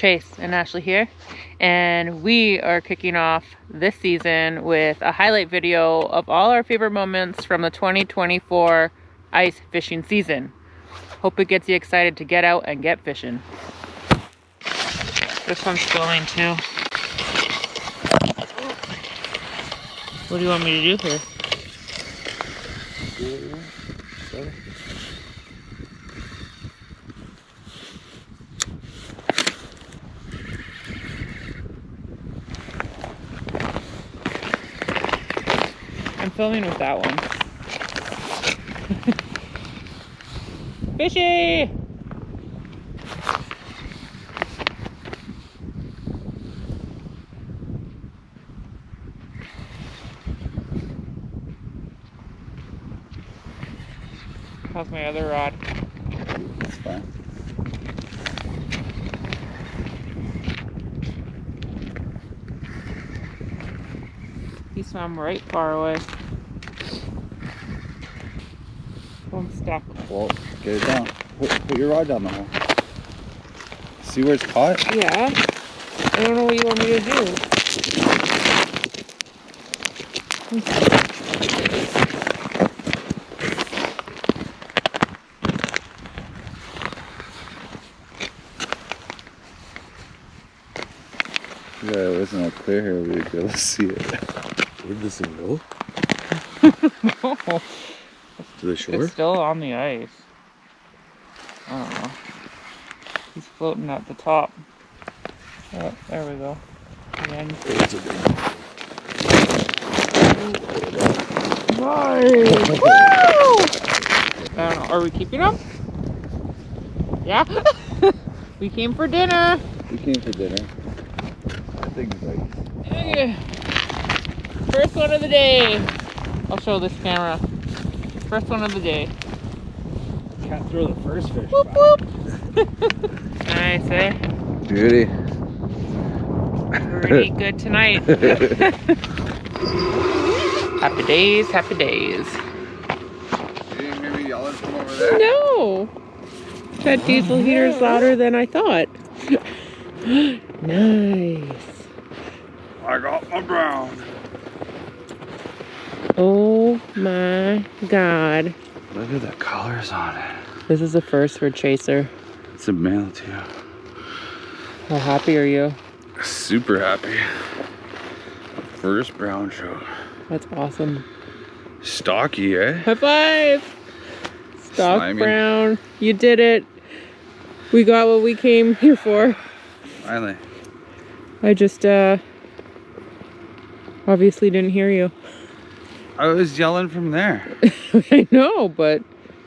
Chase and Ashley here, and we are kicking off this season with a highlight video of all our favorite moments from the 2024 ice fishing season. Hope it gets you excited to get out and get fishing. This one's filling too. What do you want me to do here? I'm filming with that one. Fishy! How's my other rod? It's fine. He swam right far away. I'm stuck. Well, get it down. Put your rod down the hole. See where it's caught? Yeah. I don't know what you want me to do. Yeah, it wasn't all clear here. We'd be able to see it. Where'd this thing go? No. To the shore? It's still on the ice. I don't know. He's floating at the top. Oh, there we go. Again. It's a big one. Nice! Woo! I don't know. Are we keeping him? Yeah? We came for dinner. We came for dinner. That thing's like... Okay. First one of the day. I'll show this camera. First one of the day. Can't throw the first fish. Whoop whoop. Nice, eh? Beauty. We're gonna eat good tonight. Happy days, happy days. You didn't hear me yelling from over there? No. That diesel heater's louder than I thought. Nice. I got my brown. Oh my God. Look at the colors on it. This is a first for Chaser. It's a male too. How happy are you? Super happy. First brown show. That's awesome. Stocky, eh? High five! Stock Slimy. brown. You did it. We got what we came here for. Finally. I just obviously didn't hear you. I was yelling from there. I know, but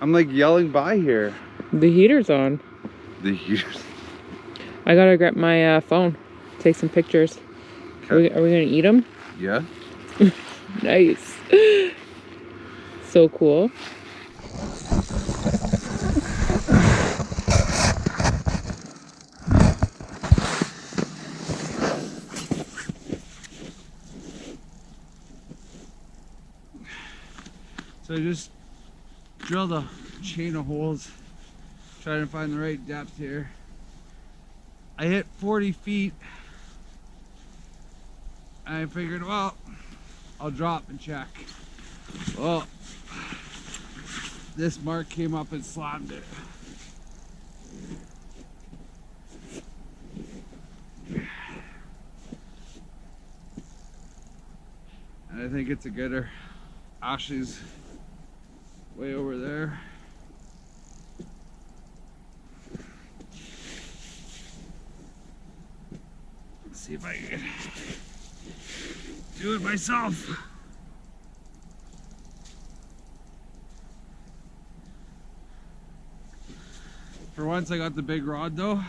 I'm like yelling by here. the heater's on. The heaters. I gotta grab my phone, take some pictures. Are we gonna eat them? Yeah. Nice. So cool. So I just drilled a chain of holes, trying to find the right depth here. I hit 40 feet. And I figured, well, I'll drop and check. Well, this mark came up and slammed it. And I think it's a gooder. Ashley's way over there. Let's see if I can do it myself. For once I got the big rod though.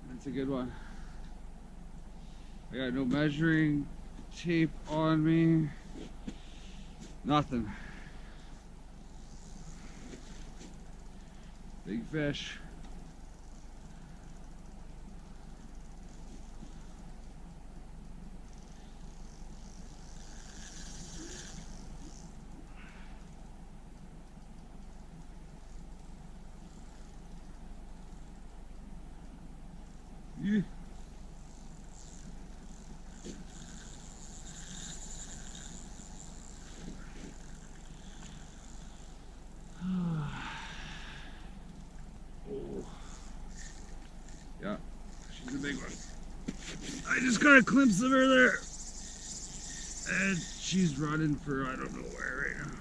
That's a good one. I got no measuring tape on me. Nothing. Big fish. I just got a glimpse of her there. And she's running for I don't know where right now.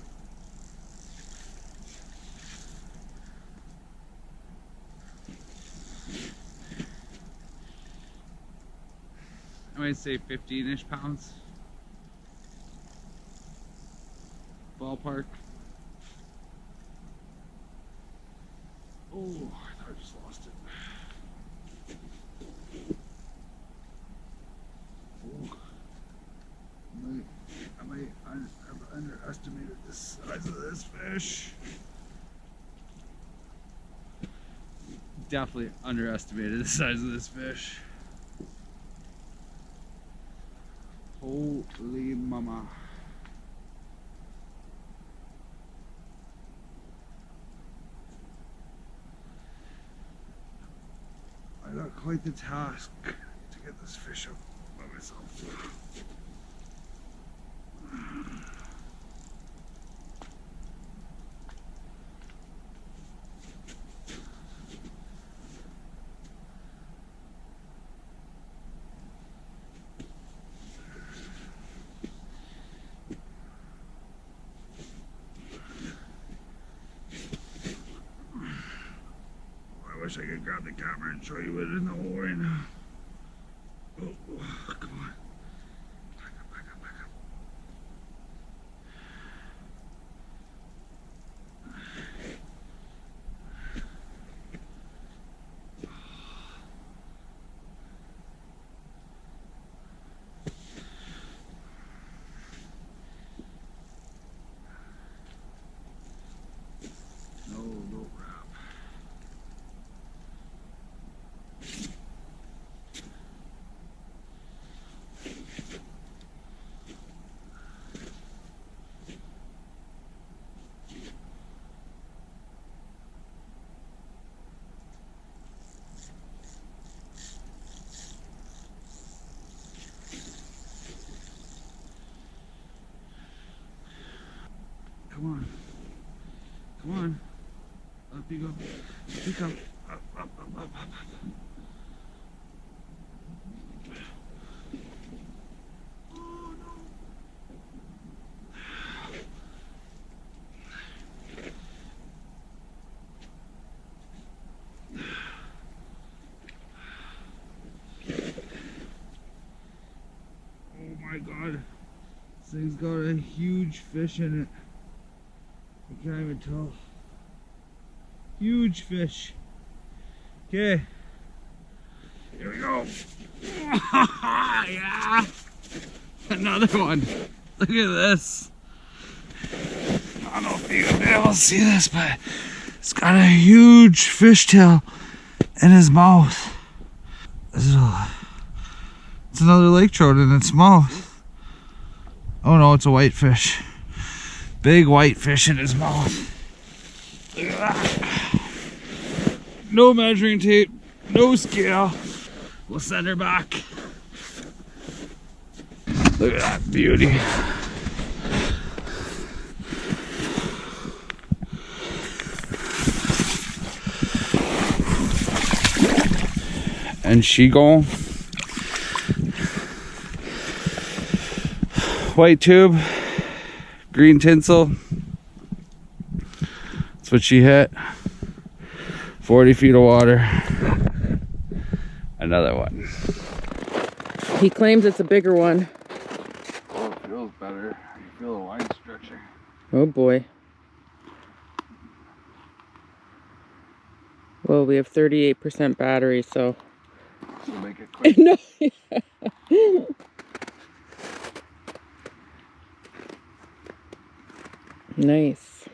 I might say 15-ish pounds. Ballpark. Oh, I thought I just lost it. Oh. I've underestimated the size of this fish. Definitely underestimated the size of this fish. Holy mama. I got quite the task to get this fish up by myself. I wish I could grab the camera and show you it in the hole right now. Oh, come on. Back up, back up, back up. No wrap. Come on. Come on. Up you go. Up you come. Up, up, up, up, up, up. Oh no. Oh my god. This thing's got a huge fish in it. I can't even tell. Huge fish. Okay. Here we go. Yeah. Another one. Look at this. I don't know if you can be able to see this, but it's got a huge fishtail in his mouth. It's another lake trout in its mouth. Oh no, it's a whitefish. Big whitefish in his mouth. Look at that. No measuring tape, no scale. We'll send her back. Look at that beauty. And she gone. White tube, green tinsel. That's what she hit. 40 feet of water. Another one. He claims it's a bigger one. Oh, it feels better. I can feel the line stretching. Oh boy. Well, we have 38% battery, so. We'll make it quick. No. Nice.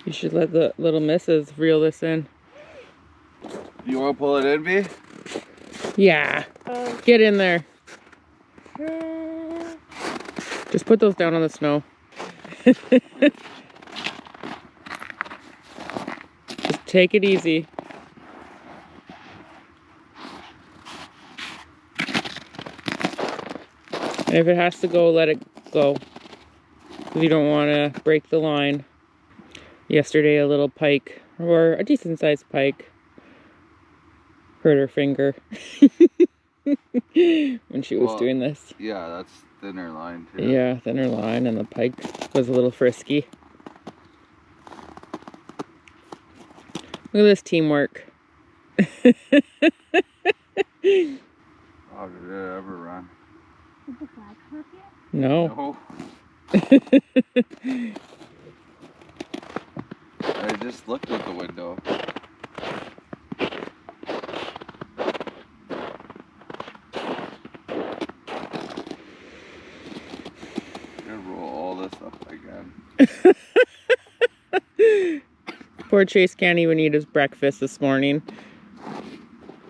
You should let the little missus reel this in. You want to pull it in, B? Yeah. Get in there. Just put those down on the snow. Just take it easy. And if it has to go, let it go. Because you don't want to break the line. Yesterday, a little pike, or a decent sized pike, hurt her finger. when she was doing this. Yeah, that's thinner line too. Yeah, thinner line, and the pike was a little frisky. Look at this teamwork. Oh, did it ever run? Did the flag come up yet? No. No. I just looked at the window. I'm gonna roll all this up again. Poor Chase can't even eat his breakfast this morning.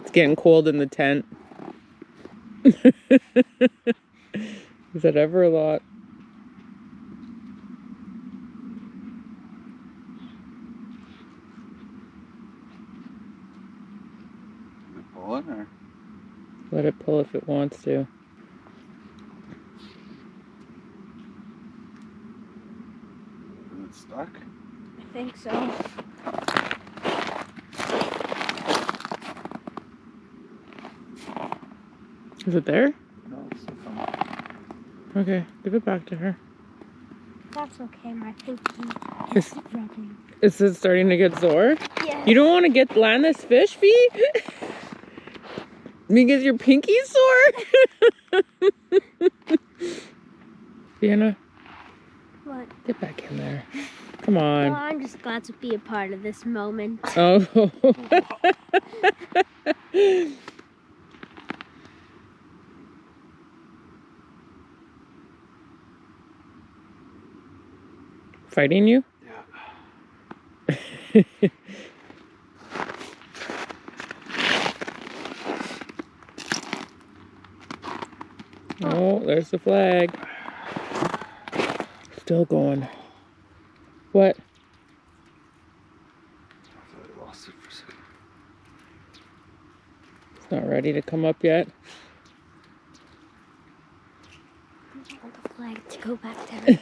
It's getting cold in the tent. Is that ever a lot? Is it pulling or? Let it pull if it wants to. Is it stuck? I think so. Is it there? No, it's still coming. Okay, give it back to her. That's okay, my pinky Is, is rubbing. is it starting to get sore? Yes. You don't want to land this fish, Fee? Because your pinky's sore? Vienna, What? get back in there. Come Well, on. I'm just glad to be a part of this moment. Oh. Fighting you? Yeah. Oh, there's the flag. Still going. What? I thought I lost it for a second. It's not ready to come up yet. I want the flag to go back down.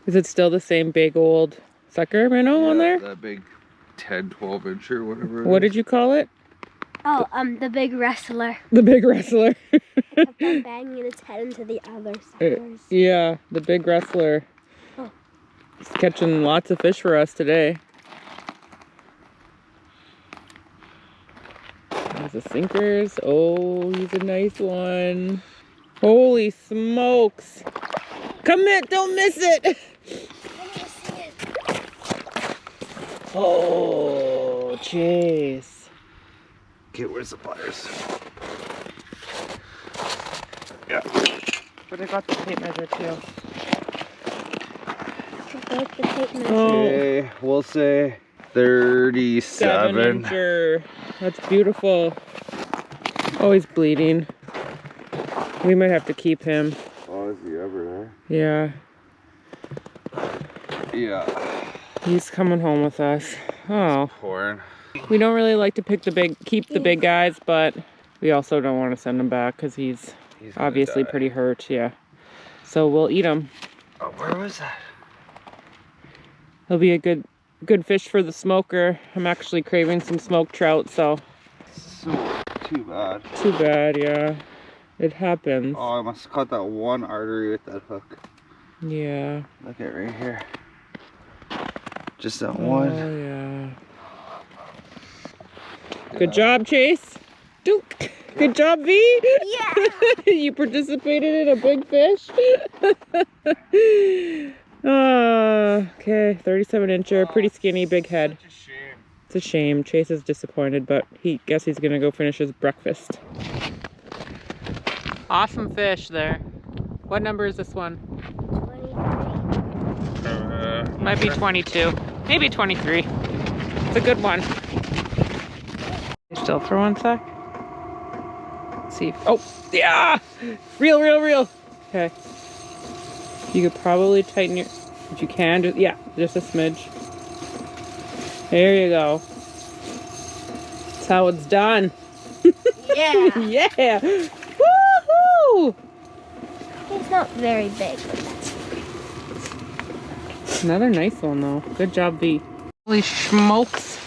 Is it still the same big old sucker minnow on there? That big 10, 12 incher, whatever. What did you call it? Oh, the big wrestler. The big wrestler. It kept on banging its head into the other suckers. Yeah, the big wrestler. Oh. He's catching lots of fish for us today. There's the sinkers. Oh, he's a nice one. Holy smokes. Commit, don't miss it. Oh, Chase. Okay, where's the pliers? Yeah. But I got the tape measure too. Break the tape measure. Oh, Okay, we'll say 37. 7-incher. That's beautiful. Oh, he's bleeding. We might have to keep him. Oh, is he ever Yeah, there? Yeah. he's coming home with us. Oh, Pouring. we don't really like to keep the big guys, but we also don't want to send him back because he's gonna obviously die. pretty hurt. Yeah, so we'll eat him. Oh, where was that? He'll be a good fish for the smoker. I'm actually craving some smoked trout, so So too bad. too bad. Yeah, it happens. Oh, I must have caught that one artery with that hook. Yeah. Look at right here. Just that Oh one. yeah. Good job, Chase. Duke. Good job, V. Yeah. You participated in a big fish. Okay, 37-incher, pretty skinny, big head. Such a shame. It's a shame. Chase is disappointed, but guess he's gonna go finish his breakfast. Awesome fish there. What number is this one? 23. Might be 22, maybe 23. It's a good one. Still for one sec. Let's see. Oh, yeah! Reel. Okay. You could probably tighten your, if you can, just a smidge. There you go. That's how it's done. Yeah. Yeah! Woohoo! He's not very big, but that's Another nice one though. Good job, V. Holy smokes.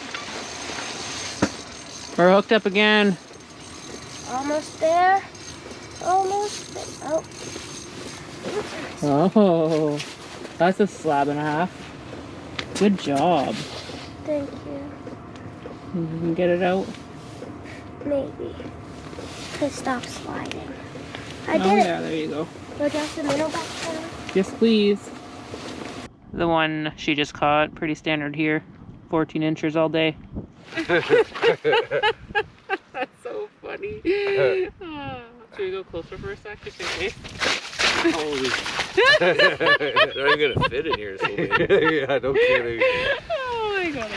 We're hooked up again. Almost there. Almost there. Oh. Oh, that's a slab and a half. Good job. Thank you. You can get it out. Maybe. Could stop sliding. I did Oh it. yeah, there you go. Go drop the middle back down. Yes, please. The one she just caught, pretty standard here. 14 inches all day. That's so funny. Should we go closer for a sec, just in case? Holy. They're not even gonna fit in here so big. Yeah, no kidding. Oh my god.